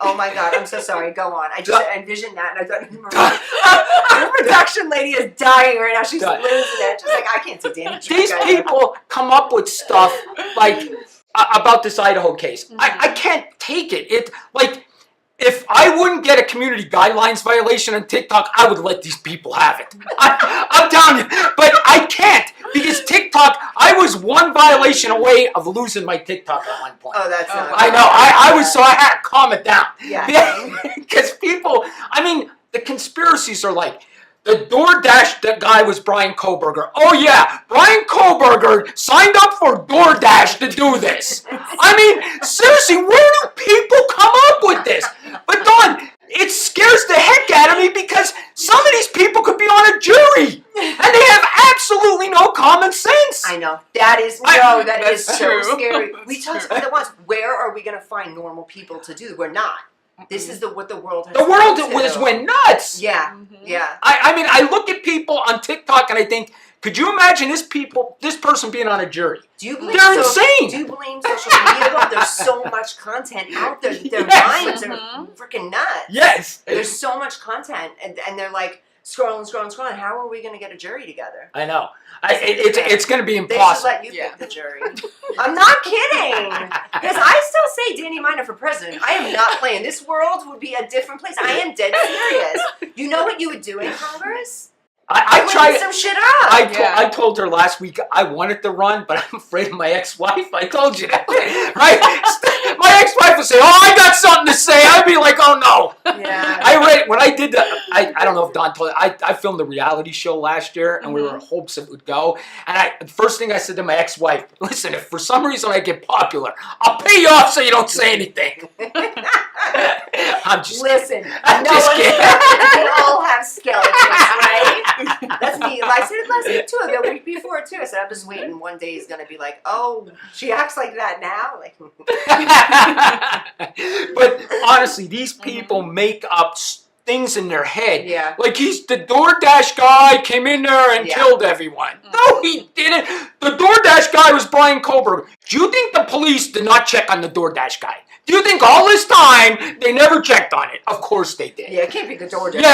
Oh my god, I'm so sorry. Go on. I just envisioned that and I thought, the production lady is dying right now. She's losing it. She's like, I can't see Danny drunk. These people come up with stuff like about this Idaho case. I can't take it. It like if I wouldn't get a community guidelines violation on TikTok, I would let these people have it. I'm telling you, but I can't because TikTok. I was one violation away of losing my TikTok at one point. Oh, that's not. I know. I was so I had to calm it down. Yeah. Because people. I mean, the conspiracies are like. The DoorDash guy was Brian Koberger. Oh yeah, Brian Koberger signed up for DoorDash to do this. I mean, seriously, where do people come up with this? But Dawn, it scares the heck out of me because some of these people could be on a jury and they have absolutely no common sense. I know. That is so scary. We talked about it once. Where are we going to find normal people to do? We're not. This is what the world has. The world went nuts. Yeah, yeah. I mean, I look at people on TikTok and I think, could you imagine this person being on a jury? They're insane. Do you blame social media? There's so much content out there. Their minds are freaking nuts. Yes. There's so much content, and they're like scrolling. How are we going to get a jury together? I know. It's going to be impossible. They should let you pick the jury. I'm not kidding. Because I still say Danny Miner for president. I am not playing. This world would be a different place. I am dead serious. You know what you would do in Congress? I tried some shit up. I told her last week I wanted to run, but I'm afraid of my ex-wife. I told you that, right? My ex-wife would say, "Oh, I got something to say." I'd be like, "Oh no." Yeah. When I did I don't know if Don told you, I filmed the reality show last year, and we were in hopes it would go. And the first thing I said to my ex-wife, "Listen, if for some reason I get popular, I'll pay you off so you don't say anything." I'm just listen. kidding. I'm just kidding. We all have skeletons, right? That's me. I said it last week too. The week before too. I said I'm just waiting. One day he's gonna be like, "Oh, she acts like that now." Like. But honestly, these people make up things in their head. Yeah. Like the DoorDash guy came in there and killed everyone. No, he didn't. The DoorDash guy was Brian Koberger. Do you think the police did not check on the DoorDash guy? Do you think all this time they never checked on it? Of course they did. Yeah, it can't be the DoorDash. Yeah,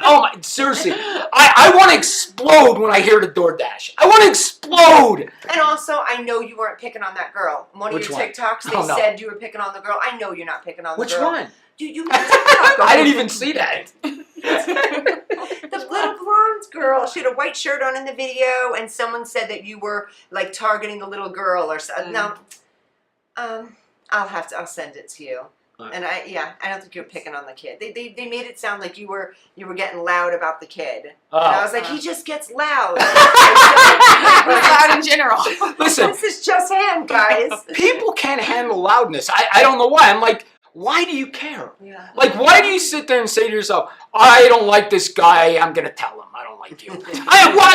oh my, seriously, I want to explode when I hear the DoorDash. I want to explode. And also, I know you weren't picking on that girl. One of your TikToks, they said you were picking on the girl. I know you're not picking on the girl. Which one? You I didn't even see that. The little blonde girl. She had a white shirt on in the video, and someone said that you were like targeting the little girl or something. No. I'll send it to you. And I don't think you're picking on the kid. They made it sound like you were getting loud about the kid. And I was like, he just gets loud. Loud in general. Listen, this is just him, guys. People can't handle loudness. I don't know why. I'm like, why do you care? Yeah. Like, why do you sit there and say to yourself, I don't like this guy, I'm gonna tell him I don't like you.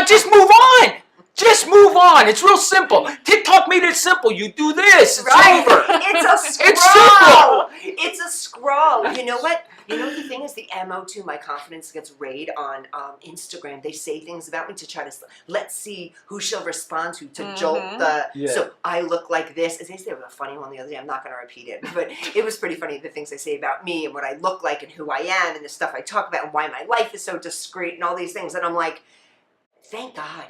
Just move on. Just move on. It's real simple. TikTok made it simple. You do this. It's over. It's a scroll. It's simple. It's a scroll. You know what? You know what the thing is? The MO to my confidence gets raid on Instagram. They say things about me to try to let's see who she'll respond to jolt the. Yeah. So I look like this. They say a funny one the other day. I'm not going to repeat it, but it was pretty funny. The things they say about me and what I look like and who I am and the stuff I talk about and why my life is so discreet and all these things. And I'm like, thank God.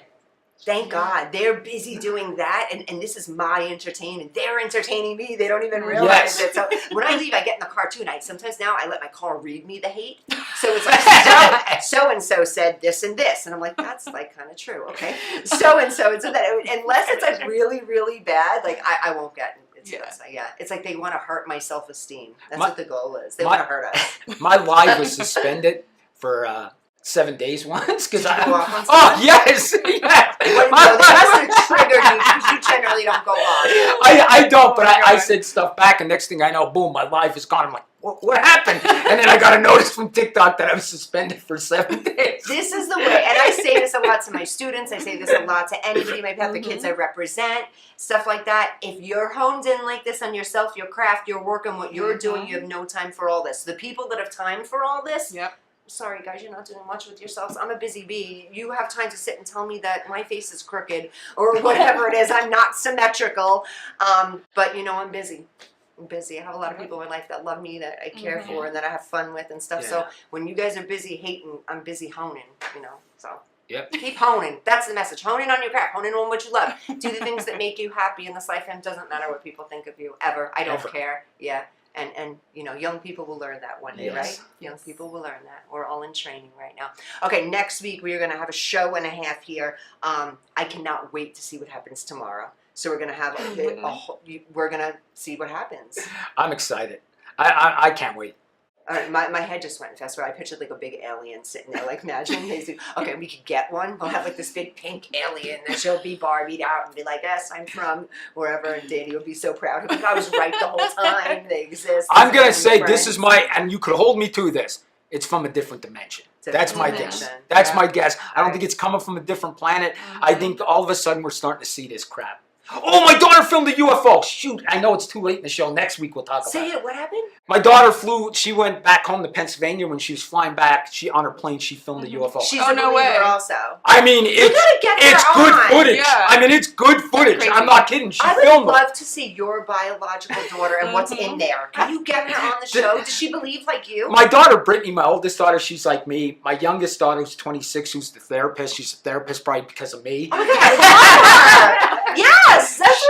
Thank God. They're busy doing that, and this is my entertainment. They're entertaining me. They don't even realize it. So when I leave, I get in the car too, and sometimes now I let my car read me the hate. So it's like, so-and-so said this and this. And I'm like, that's like kind of true. Okay. So-and-so. And so that, unless it's like really, really bad, like I won't get It's like they want to hurt my self-esteem. That's what the goal is. They want to hurt us. My live was suspended for 7 days once because Did you go off on oh someone? yes, yes. Well, no, they must have triggered you because you generally don't go off. I don't, but Oh my I God. said stuff back, and next thing I know, boom, my life is gone. I'm like, what happened? And then I got a notice from TikTok that I was suspended for 7 days. This is the way, and I say this a lot to my students. I say this a lot to anybody, maybe have the kids I represent, stuff like that. If you're honed in like this on yourself, your craft, your work, and what you're doing, you have no time for all this. The people that have time for all this, sorry guys, you're not doing much with yourselves. I'm a busy bee. You have time to sit and tell me that my face is crooked or whatever it is. I'm not symmetrical, but you know I'm busy. I'm busy. I have a lot of people in my life that love me, that I care for, and that I have fun with and stuff. So when you guys are busy hating, I'm busy honing, you know. So keep honing. That's the message. Honing on your craft. Honing on what you love. Do the things that make you happy in this life, and it doesn't matter what people think of you ever. I don't care. Yeah. And you know, young people will learn that one day, right? Young people will learn that. We're all in training right now. Okay, next week we are going to have a show and a half here. I cannot wait to see what happens tomorrow. So we're going to have we're going to see what happens. I'm excited. I can't wait. All right, my head just went faster. I pictured like a big alien sitting there, like imagine okay, we could get one. We'll have like this big pink alien, and she'll be Barbied out and be like, "Yes, I'm from wherever," and Danny would be so proud. Like, I was right the whole time. They exist. I'm gonna say this is my, and you could hold me to this. It's from a different dimension. That's my guess. That's my guess. I don't think it's coming from a different planet. I think all of a sudden we're starting to see this crap. Oh, my daughter filmed a UFO. Shoot, I know it's too late in the show. Next week we'll talk about it. Say it. What happened? My daughter she went back home to Pennsylvania. When she was flying back, on her plane, she filmed a UFO. She's a believer also. I mean, it's good footage. Yeah. I mean, it's good footage. I'm not kidding. She filmed it. I would love to see your biological daughter and what's in there. Can you get her on the show? Does she believe like you? My daughter, Brittany, my oldest daughter, she's like me. My youngest daughter, who's 26, who's the therapist. She's a therapist probably because of me. Oh my God, I love her. Yes, that's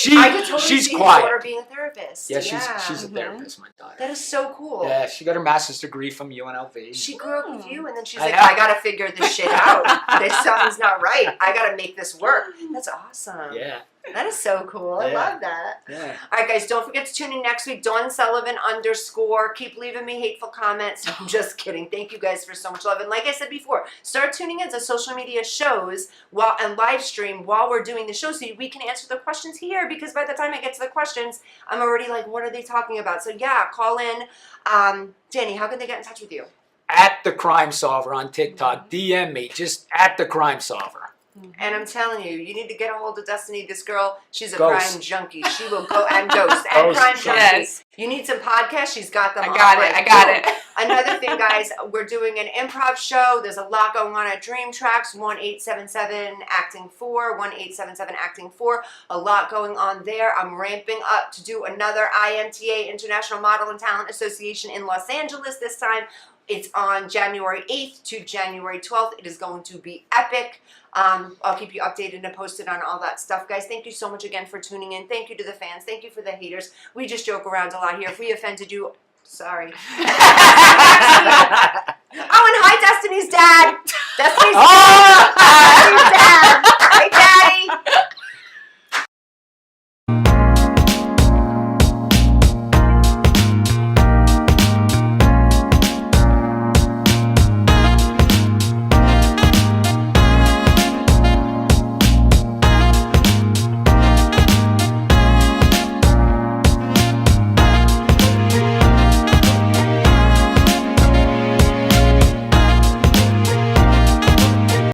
what I could totally she's see quiet. Your daughter being a therapist. Yeah, she's a therapist, my daughter. That is so cool. Yeah, she got her master's degree from UNLV. She grew up with you, and then she's like, I gotta figure this shit out. This something's not right. I gotta make this work. That's awesome. Yeah. That is so cool. I love that. Yeah. All right, guys, don't forget to tune in next week. Dawn Sullivan _ Keep leaving me hateful comments. I'm just kidding. Thank you guys for so much love. And like I said before, start tuning into social media shows and live stream while we're doing the show so we can answer the questions here, because by the time I get to the questions, I'm already like, what are they talking about? So yeah, call in. Danny, how can they get in touch with you? At The Crime Solver on TikTok. DM me. Just at The Crime Solver. And I'm telling you, you need to get a hold of Destiny. This girl, she's a Ghost. crime junkie. She will go and ghost and crime junkie. Yes. You need some podcasts. She's got them. I got it. Another thing, guys, we're doing an improv show. There's a lot going on at Dream Tracks. 1-877 Acting 4. 1-877 Acting 4. A lot going on there. I'm ramping up to do another IMTA, International Model and Talent Association in Los Angeles this time. It's on January 8th to January 12th. It is going to be epic. I'll keep you updated and posted on all that stuff, guys. Thank you so much again for tuning in. Thank you to the fans. Thank you for the haters. We just joke around a lot here. If we offended you, sorry. Oh, and hi, Destiny's dad.